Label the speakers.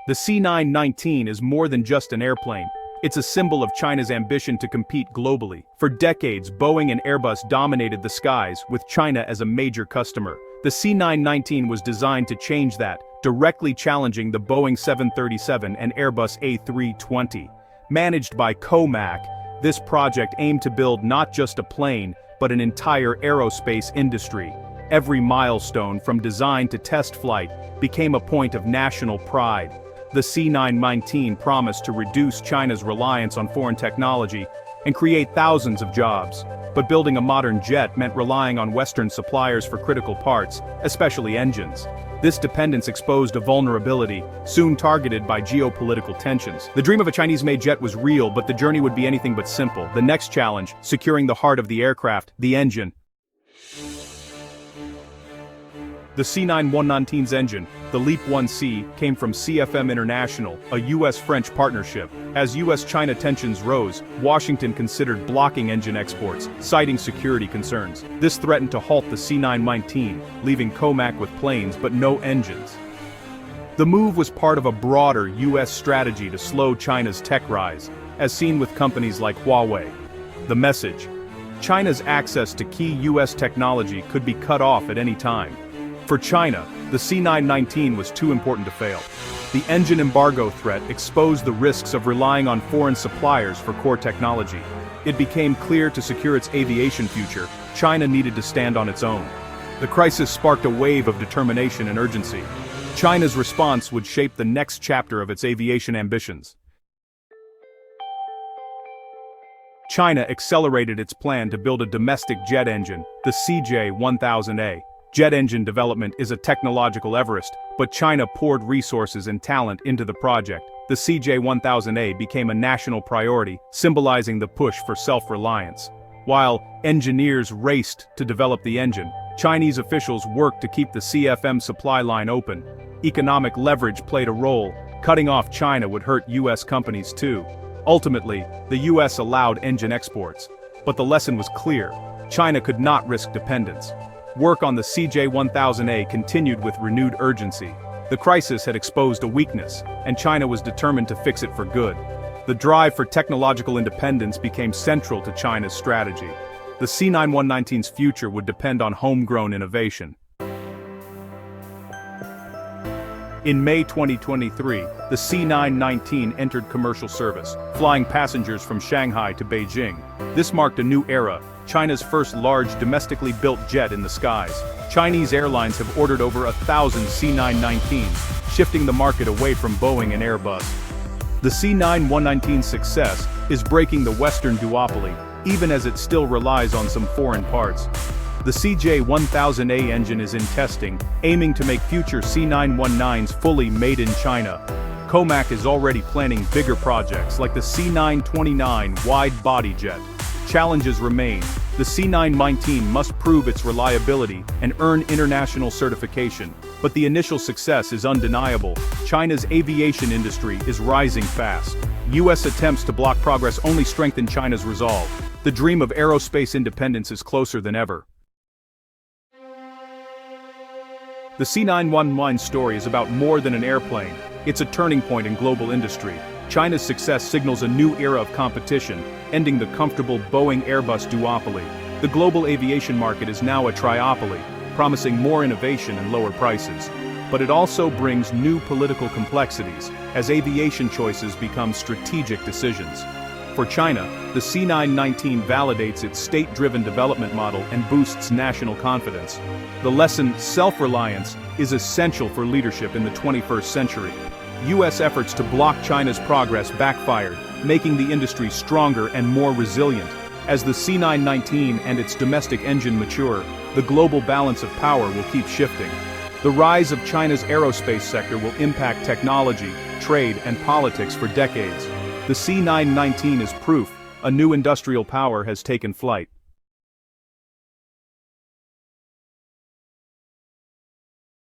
Speaker 1: The C919 is more than just an airplane. It's a symbol of China's ambition to compete globally. For decades, Boeing and Airbus dominated the skies, with China as a major customer. The C919 was designed to change that, directly challenging the Boeing 737 and Airbus A320. Managed by Comac, this project aimed to build not just a plane, but an entire aerospace industry. Every milestone, from design to test flight, became a point of national pride. The C919 promised to reduce China's reliance on foreign technology and create thousands of jobs. But building a modern jet meant relying on Western suppliers for critical parts, especially engines. This dependence exposed a vulnerability, soon targeted by geopolitical tensions. The dream of a Chinese-made jet was real, but the journey would be anything but simple. The next challenge, securing the heart of the aircraft, the engine. The C919's engine, the LEAP 1C, came from CFM International, a US-French partnership. As US-China tensions rose, Washington considered blocking engine exports, citing security concerns. This threatened to halt the C919, leaving Comac with planes but no engines. The move was part of a broader US strategy to slow China's tech rise, as seen with companies like Huawei. The message: China's access to key US technology could be cut off at any time. For China, the C919 was too important to fail. The engine embargo threat exposed the risks of relying on foreign suppliers for core technology. It became clear to secure its aviation future, China needed to stand on its own. The crisis sparked a wave of determination and urgency. China's response would shape the next chapter of its aviation ambitions. China accelerated its plan to build a domestic jet engine, the CJ1000A. Jet engine development is a technological Everest, but China poured resources and talent into the project. The CJ1000A became a national priority, symbolizing the push for self-reliance. While engineers raced to develop the engine, Chinese officials worked to keep the CFM supply line open. Economic leverage played a role. Cutting off China would hurt US companies too. Ultimately, the US allowed engine exports. But the lesson was clear: China could not risk dependence. Work on the CJ1000A continued with renewed urgency. The crisis had exposed a weakness, and China was determined to fix it for good. The drive for technological independence became central to China's strategy. The C919's future would depend on homegrown innovation. In May 2023, the C919 entered commercial service, flying passengers from Shanghai to Beijing. This marked a new era, China's first large domestically built jet in the skies. Chinese airlines have ordered over 1,000 C919s, shifting the market away from Boeing and Airbus. The C919's success is breaking the Western duopoly, even as it still relies on some foreign parts. The CJ1000A engine is in testing, aiming to make future C919s fully made in China. Comac is already planning bigger projects like the C929 wide-body jet. Challenges remain. The C919 must prove its reliability and earn international certification. But the initial success is undeniable. China's aviation industry is rising fast. US attempts to block progress only strengthen China's resolve. The dream of aerospace independence is closer than ever. The C919 story is about more than an airplane. It's a turning point in global industry. China's success signals a new era of competition, ending the comfortable Boeing-Airbus duopoly. The global aviation market is now a triopoly, promising more innovation and lower prices. But it also brings new political complexities, as aviation choices become strategic decisions. For China, the C919 validates its state-driven development model and boosts national confidence. The lesson, self-reliance, is essential for leadership in the 21st century. US efforts to block China's progress backfired, making the industry stronger and more resilient. As the C919 and its domestic engine mature, the global balance of power will keep shifting. The rise of China's aerospace sector will impact technology, trade, and politics for decades. The C919 is proof a new industrial power has taken flight.